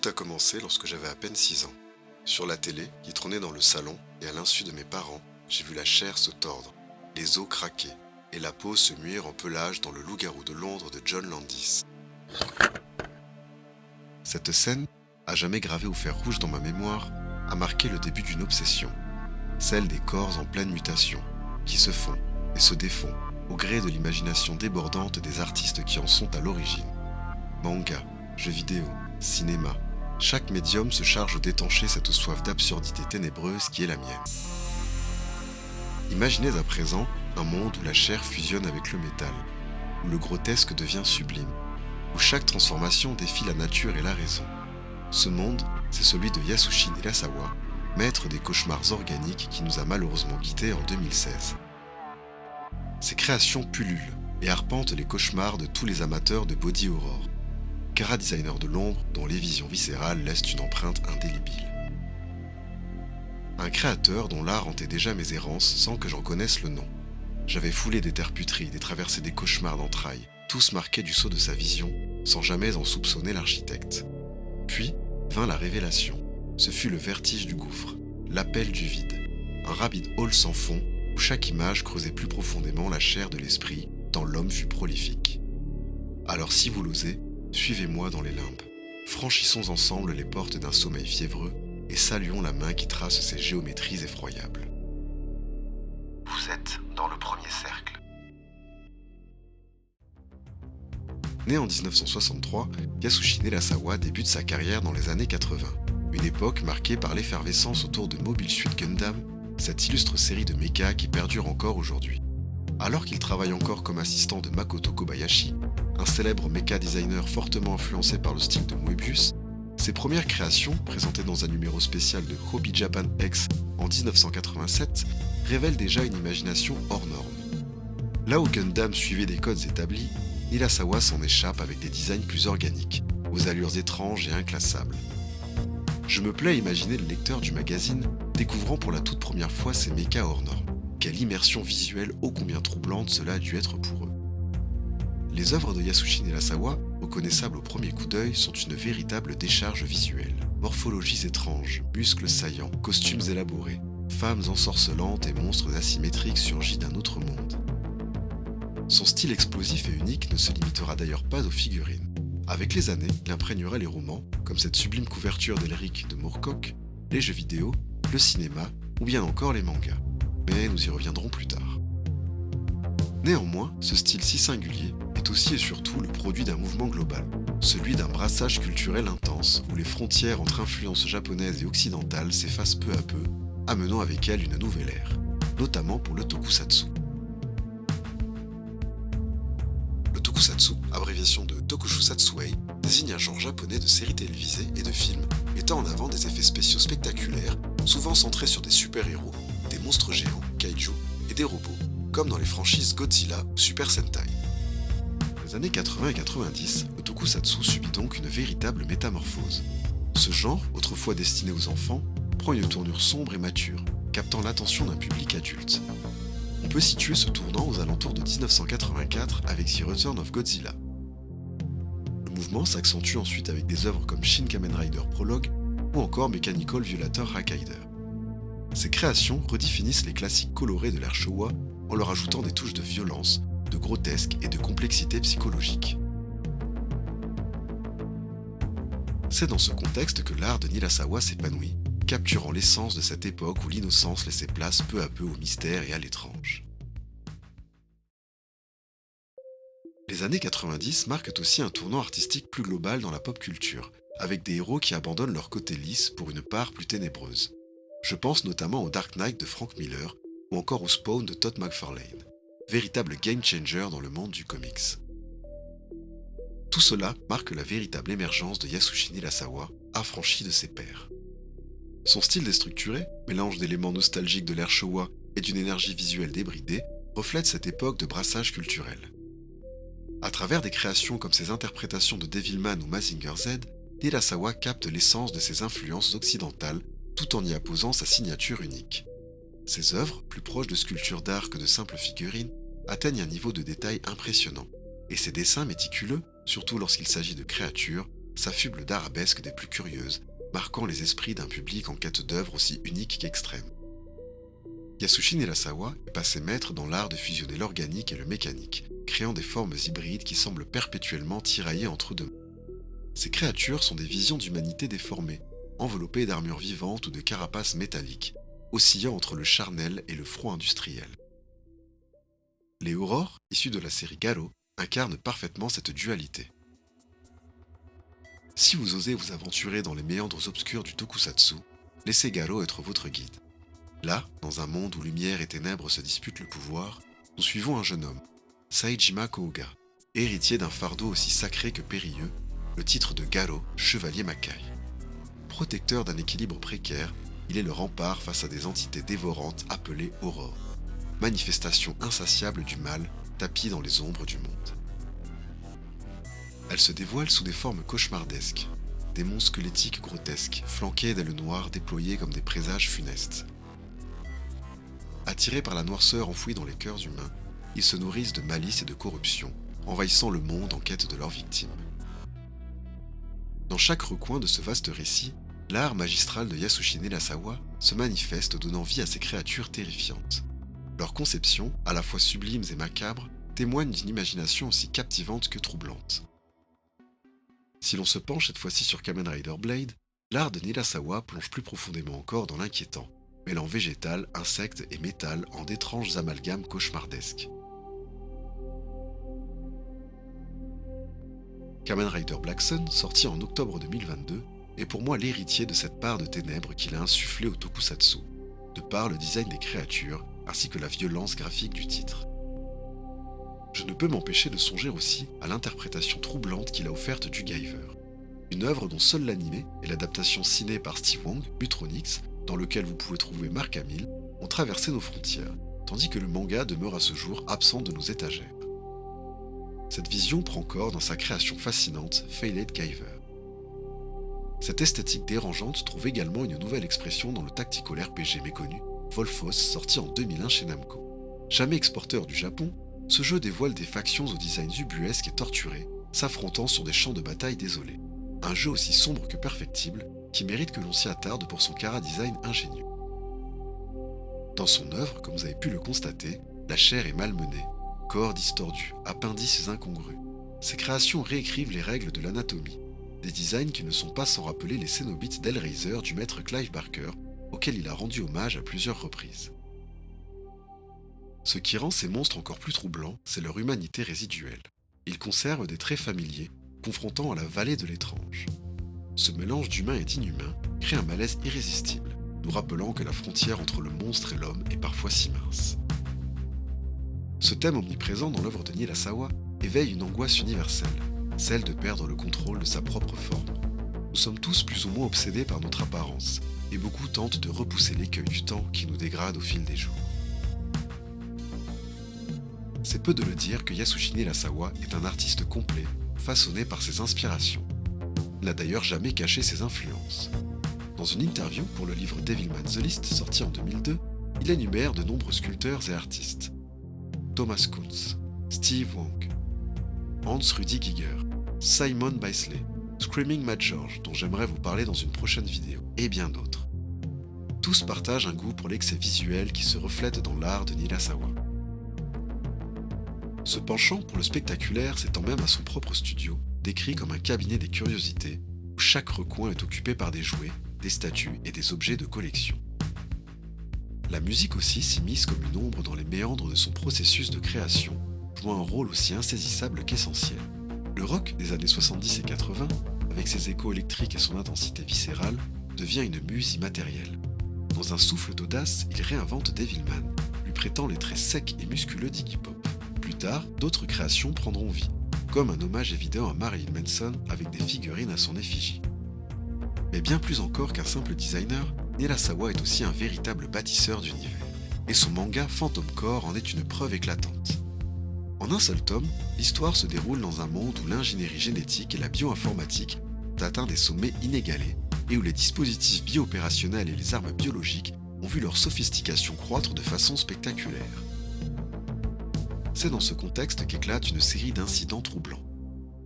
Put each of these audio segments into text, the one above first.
Tout a commencé lorsque j'avais à peine 6 ans. Sur la télé, qui trônait dans le salon, et à l'insu de mes parents, j'ai vu la chair se tordre, les os craquer, et la peau se muir en pelage dans le loup-garou de Londres de John Landis. Cette scène, à jamais gravée au fer rouge dans ma mémoire, a marqué le début d'une obsession, celle des corps en pleine mutation, qui se font et se défont au gré de l'imagination débordante des artistes qui en sont à l'origine. Manga, jeux vidéo, cinéma, chaque médium se charge d'étancher cette soif d'absurdité ténébreuse qui est la mienne. Imaginez à présent un monde où la chair fusionne avec le métal, où le grotesque devient sublime, où chaque transformation défie la nature et la raison. Ce monde, c'est celui de Yasushi Nirasawa, maître des cauchemars organiques qui nous a malheureusement quittés en 2016. Ses créations pullulent et arpentent les cauchemars de tous les amateurs de body horror. Chara designer de l'ombre dont les visions viscérales laissent une empreinte indélébile. Un créateur dont l'art hantait déjà mes errances sans que j'en connaisse le nom. J'avais foulé des terres putrides et traversé des cauchemars d'entrailles, tous marqués du sceau de sa vision, sans jamais en soupçonner l'architecte. Puis vint la révélation. Ce fut le vertige du gouffre, l'appel du vide, un rabbit hole sans fond où chaque image creusait plus profondément la chair de l'esprit tant l'homme fut prolifique. Alors si vous l'osez, suivez-moi dans les limbes. Franchissons ensemble les portes d'un sommeil fiévreux et saluons la main qui trace ces géométries effroyables. Vous êtes dans le premier cercle. Né en 1963, Yasushi Nirasawa débute sa carrière dans les années 80, une époque marquée par l'effervescence autour de Mobile Suit Gundam, cette illustre série de mechas qui perdure encore aujourd'hui. Alors qu'il travaille encore comme assistant de Makoto Kobayashi, un célèbre mecha designer fortement influencé par le style de Moebius, ses premières créations, présentées dans un numéro spécial de Hobby Japan X en 1987, révèlent déjà une imagination hors norme. Là où Gundam suivait des codes établis, Nirasawa s'en échappe avec des designs plus organiques, aux allures étranges et inclassables. Je me plais à imaginer le lecteur du magazine découvrant pour la toute première fois ces mechas hors normes. Quelle immersion visuelle ô combien troublante cela a dû être pour eux. Les œuvres de Yasushi Nirasawa, reconnaissables au premier coup d'œil, sont une véritable décharge visuelle. Morphologies étranges, muscles saillants, costumes élaborés, femmes ensorcelantes et monstres asymétriques surgis d'un autre monde. Son style explosif et unique ne se limitera d'ailleurs pas aux figurines. Avec les années, il imprégnera les romans, comme cette sublime couverture d'Elric de Moorcock, les jeux vidéo, le cinéma ou bien encore les mangas. Mais nous y reviendrons plus tard. Néanmoins, ce style si singulier est aussi et surtout le produit d'un mouvement global, celui d'un brassage culturel intense où les frontières entre influences japonaises et occidentales s'effacent peu à peu, amenant avec elles une nouvelle ère, notamment pour le tokusatsu. Le tokusatsu, abréviation de Tokushusatsuei, désigne un genre japonais de séries télévisées et de films mettant en avant des effets spéciaux spectaculaires, souvent centrés sur des super-héros, des monstres géants, kaiju, et des robots, comme dans les franchises Godzilla ou Super Sentai. Dans les années 80 et 90, le tokusatsu subit donc une véritable métamorphose. Ce genre, autrefois destiné aux enfants, prend une tournure sombre et mature, captant l'attention d'un public adulte. On peut situer ce tournant aux alentours de 1984 avec The Return of Godzilla. Le mouvement s'accentue ensuite avec des œuvres comme Shin Kamen Rider Prologue ou encore Mechanical Violator Rakider. Ces créations redéfinissent les classiques colorés de l'ère Showa en leur ajoutant des touches de violence, de grotesque et de complexité psychologique. C'est dans ce contexte que l'art de Nirasawa s'épanouit, capturant l'essence de cette époque où l'innocence laissait place peu à peu au mystère et à l'étrange. Les années 90 marquent aussi un tournant artistique plus global dans la pop culture, avec des héros qui abandonnent leur côté lisse pour une part plus ténébreuse. Je pense notamment au Dark Knight de Frank Miller ou encore au Spawn de Todd McFarlane, véritable game changer dans le monde du comics. Tout cela marque la véritable émergence de Yasushi Nirasawa, affranchi de ses pairs. Son style déstructuré, mélange d'éléments nostalgiques de l'ère Showa et d'une énergie visuelle débridée, reflète cette époque de brassage culturel. À travers des créations comme ses interprétations de Devilman ou Mazinger Z, Nirasawa capte l'essence de ses influences occidentales tout en y apposant sa signature unique. Ses œuvres, plus proches de sculptures d'art que de simples figurines, atteignent un niveau de détail impressionnant, et ses dessins méticuleux, surtout lorsqu'il s'agit de créatures, s'affuble d'arabesques des plus curieuses, marquant les esprits d'un public en quête d'œuvres aussi uniques qu'extrêmes. Yasushi Nirasawa est passé maître dans l'art de fusionner l'organique et le mécanique, créant des formes hybrides qui semblent perpétuellement tirailler entre deux mondes. Ces créatures sont des visions d'humanité déformées, enveloppées d'armures vivantes ou de carapaces métalliques, oscillant entre le charnel et le front industriel. Les Aurores, issues de la série Garo, incarnent parfaitement cette dualité. Si vous osez vous aventurer dans les méandres obscurs du tokusatsu, laissez Garo être votre guide. Là, dans un monde où lumière et ténèbres se disputent le pouvoir, nous suivons un jeune homme, Saejima Koga, héritier d'un fardeau aussi sacré que périlleux, le titre de Garo, chevalier Makai. Protecteur d'un équilibre précaire, il est le rempart face à des entités dévorantes appelées Aurores, manifestation insatiable du mal tapie dans les ombres du monde. Elles se dévoilent sous des formes cauchemardesques, démons squelettiques grotesques, flanqués d'ailes noires déployées comme des présages funestes. Attirés par la noirceur enfouie dans les cœurs humains, ils se nourrissent de malice et de corruption, envahissant le monde en quête de leurs victimes. Dans chaque recoin de ce vaste récit, l'art magistral de Yasushi Nirasawa se manifeste donnant vie à ces créatures terrifiantes. Leur conception, à la fois sublimes et macabres, témoigne d'une imagination aussi captivante que troublante. Si l'on se penche cette fois-ci sur Kamen Rider Blade, l'art de Nirasawa plonge plus profondément encore dans l'inquiétant, mêlant végétal, insectes et métal en d'étranges amalgames cauchemardesques. Kamen Rider Black Sun, sorti en octobre 2022, est pour moi l'héritier de cette part de ténèbres qu'il a insufflé au tokusatsu, de par le design des créatures ainsi que la violence graphique du titre. Je ne peux m'empêcher de songer aussi à l'interprétation troublante qu'il a offerte du Guyver, une œuvre dont seul l'animé et l'adaptation ciné par Steve Wong, Butronix, dans lequel vous pouvez trouver Mark Hamill, ont traversé nos frontières, tandis que le manga demeure à ce jour absent de nos étagères. Cette vision prend corps dans sa création fascinante, Failed Guyver. Cette esthétique dérangeante trouve également une nouvelle expression dans le tactical RPG méconnu, Volfos, sorti en 2001 chez Namco. Jamais exporteur du Japon, ce jeu dévoile des factions aux designs ubuesques et torturés, s'affrontant sur des champs de bataille désolés. Un jeu aussi sombre que perfectible, qui mérite que l'on s'y attarde pour son chara-design ingénieux. Dans son œuvre, comme vous avez pu le constater, la chair est malmenée, corps distordus, appendices incongrus. Ces créations réécrivent les règles de l'anatomie, des designs qui ne sont pas sans rappeler les Cénobites d'Hellraiser du maître Clive Barker, auquel il a rendu hommage à plusieurs reprises. Ce qui rend ces monstres encore plus troublants, c'est leur humanité résiduelle. Ils conservent des traits familiers, confrontant à la vallée de l'étrange. Ce mélange d'humain et d'inhumain crée un malaise irrésistible, nous rappelant que la frontière entre le monstre et l'homme est parfois si mince. Ce thème omniprésent dans l'œuvre de Nirasawa éveille une angoisse universelle, celle de perdre le contrôle de sa propre forme. Nous sommes tous plus ou moins obsédés par notre apparence, et beaucoup tentent de repousser l'écueil du temps qui nous dégrade au fil des jours. C'est peu de le dire que Yasushi Nirasawa est un artiste complet, façonné par ses inspirations. Il n'a d'ailleurs jamais caché ses influences. Dans une interview pour le livre Devilman The List, sorti en 2002, il énumère de nombreux sculpteurs et artistes. Thomas Kunz, Steve Wong, Hans Rudi Giger, Simon Bisley, Screaming Mad George, dont j'aimerais vous parler dans une prochaine vidéo, et bien d'autres. Tous partagent un goût pour l'excès visuel qui se reflète dans l'art de Nirasawa. Ce penchant pour le spectaculaire s'étend même à son propre studio, décrit comme un cabinet des curiosités, où chaque recoin est occupé par des jouets, des statues et des objets de collection. La musique aussi s'immisce comme une ombre dans les méandres de son processus de création, jouant un rôle aussi insaisissable qu'essentiel. Le rock des années 70 et 80, avec ses échos électriques et son intensité viscérale, devient une muse immatérielle. Dans un souffle d'audace, il réinvente Devilman, lui prêtant les traits secs et musculeux d'Iggy Pop. Plus tard, d'autres créations prendront vie, comme un hommage évident à Marilyn Manson avec des figurines à son effigie. Mais bien plus encore qu'un simple designer, Nirasawa est aussi un véritable bâtisseur d'univers, et son manga Phantom Core en est une preuve éclatante. En un seul tome, l'histoire se déroule dans un monde où l'ingénierie génétique et la bioinformatique ont atteint des sommets inégalés et où les dispositifs bio-opérationnels et les armes biologiques ont vu leur sophistication croître de façon spectaculaire. C'est dans ce contexte qu'éclate une série d'incidents troublants.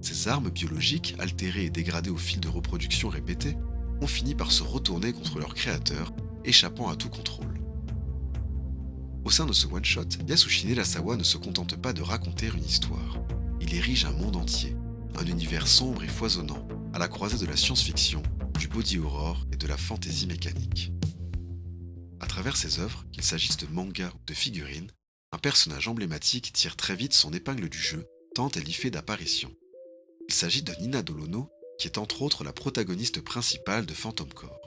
Ces armes biologiques, altérées et dégradées au fil de reproductions répétées, ont fini par se retourner contre leur créateur, échappant à tout contrôle. Au sein de ce one-shot, Yasushi Nerasawa ne se contente pas de raconter une histoire. Il érige un monde entier, un univers sombre et foisonnant, à la croisée de la science-fiction, du body horror et de la fantaisie mécanique. À travers ses œuvres, qu'il s'agisse de manga ou de figurines, un personnage emblématique tire très vite son épingle du jeu, tant elle y fait d'apparition. Il s'agit de Nina Dolono, qui est entre autres la protagoniste principale de Phantom Core.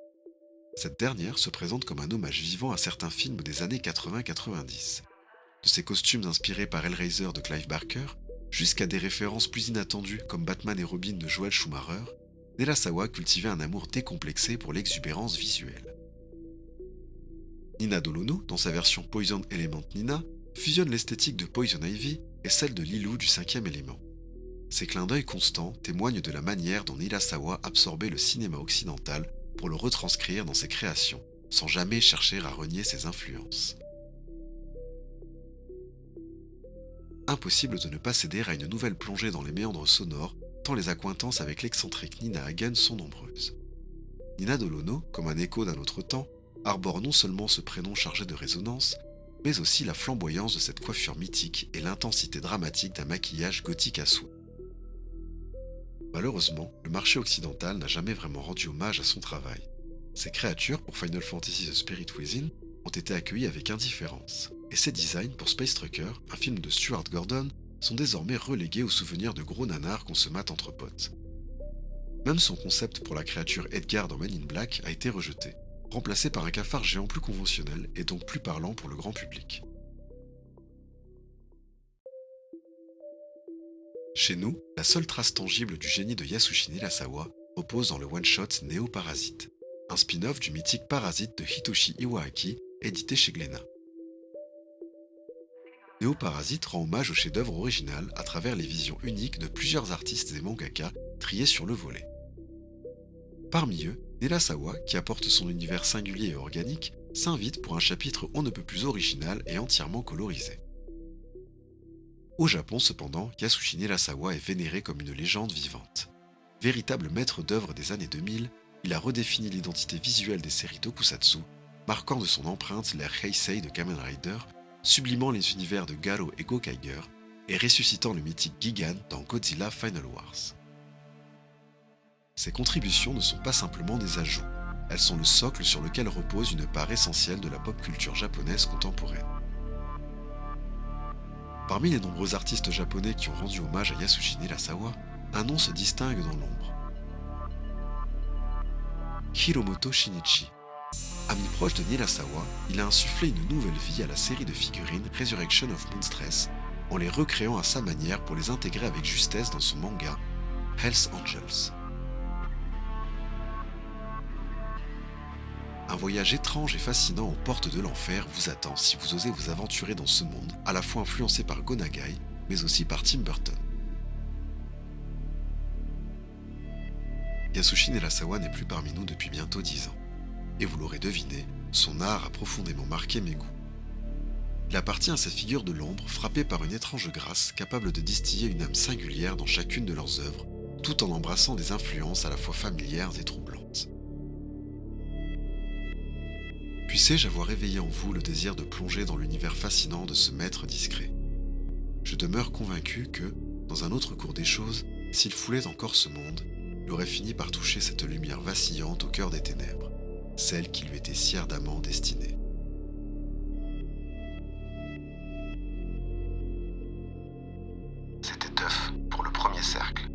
Cette dernière se présente comme un hommage vivant à certains films des années 80-90. De ses costumes inspirés par Hellraiser de Clive Barker, jusqu'à des références plus inattendues comme Batman et Robin de Joel Schumacher, Nerasawa cultivait un amour décomplexé pour l'exubérance visuelle. Nina Dolono, dans sa version Poison Element Nina, fusionne l'esthétique de Poison Ivy et celle de Lilou du 5e élément. Ces clins d'œil constants témoignent de la manière dont Nerasawa absorbait le cinéma occidental pour le retranscrire dans ses créations, sans jamais chercher à renier ses influences. Impossible de ne pas céder à une nouvelle plongée dans les méandres sonores, tant les accointances avec l'excentrique Nina Hagen sont nombreuses. Nina Dolono, comme un écho d'un autre temps, arbore non seulement ce prénom chargé de résonance, mais aussi la flamboyance de cette coiffure mythique et l'intensité dramatique d'un maquillage gothique à souhait. Malheureusement, le marché occidental n'a jamais vraiment rendu hommage à son travail. Ses créatures pour Final Fantasy The Spirit Within ont été accueillies avec indifférence, et ses designs pour Space Trucker, un film de Stuart Gordon, sont désormais relégués au souvenir de gros nanars qu'on se mate entre potes. Même son concept pour la créature Edgar dans Men in Black a été rejeté, remplacé par un cafard géant plus conventionnel et donc plus parlant pour le grand public. Chez nous, la seule trace tangible du génie de Yasushi Nerasawa repose dans le one-shot Neo Parasite, un spin-off du mythique Parasite de Hitoshi Iwaaki, édité chez Glénat. Neo Parasite rend hommage au chef-d'œuvre original à travers les visions uniques de plusieurs artistes et mangaka triés sur le volet. Parmi eux, Nerasawa, qui apporte son univers singulier et organique, s'invite pour un chapitre on ne peut plus original et entièrement colorisé. Au Japon, cependant, Yasushi Nerasawa est vénéré comme une légende vivante. Véritable maître d'œuvre des années 2000, il a redéfini l'identité visuelle des séries tokusatsu, marquant de son empreinte l'ère Heisei de Kamen Rider, sublimant les univers de Garo et Gokaiger, et ressuscitant le mythique Gigan dans Godzilla Final Wars. Ces contributions ne sont pas simplement des ajouts, elles sont le socle sur lequel repose une part essentielle de la pop culture japonaise contemporaine. Parmi les nombreux artistes japonais qui ont rendu hommage à Yasushi Nerasawa, un nom se distingue dans l'ombre. Hiromoto Shinichi. Ami proche de Nerasawa, il a insufflé une nouvelle vie à la série de figurines Resurrection of Monstress, en les recréant à sa manière pour les intégrer avec justesse dans son manga Hell's Angels. Un voyage étrange et fascinant aux portes de l'enfer vous attend si vous osez vous aventurer dans ce monde, à la fois influencé par Go Nagai, mais aussi par Tim Burton. Yasushi Nerasawa n'est plus parmi nous depuis bientôt 10 ans. Et vous l'aurez deviné, son art a profondément marqué mes goûts. Il appartient à ces figures de l'ombre frappées par une étrange grâce capable de distiller une âme singulière dans chacune de leurs œuvres, tout en embrassant des influences à la fois familières et troublantes. Puissé-je avoir éveillé en vous le désir de plonger dans l'univers fascinant de ce maître discret. Je demeure convaincu que, dans un autre cours des choses, s'il foulait encore ce monde, il aurait fini par toucher cette lumière vacillante au cœur des ténèbres, celle qui lui était si ardemment destinée. C'était Teuf pour le premier cercle.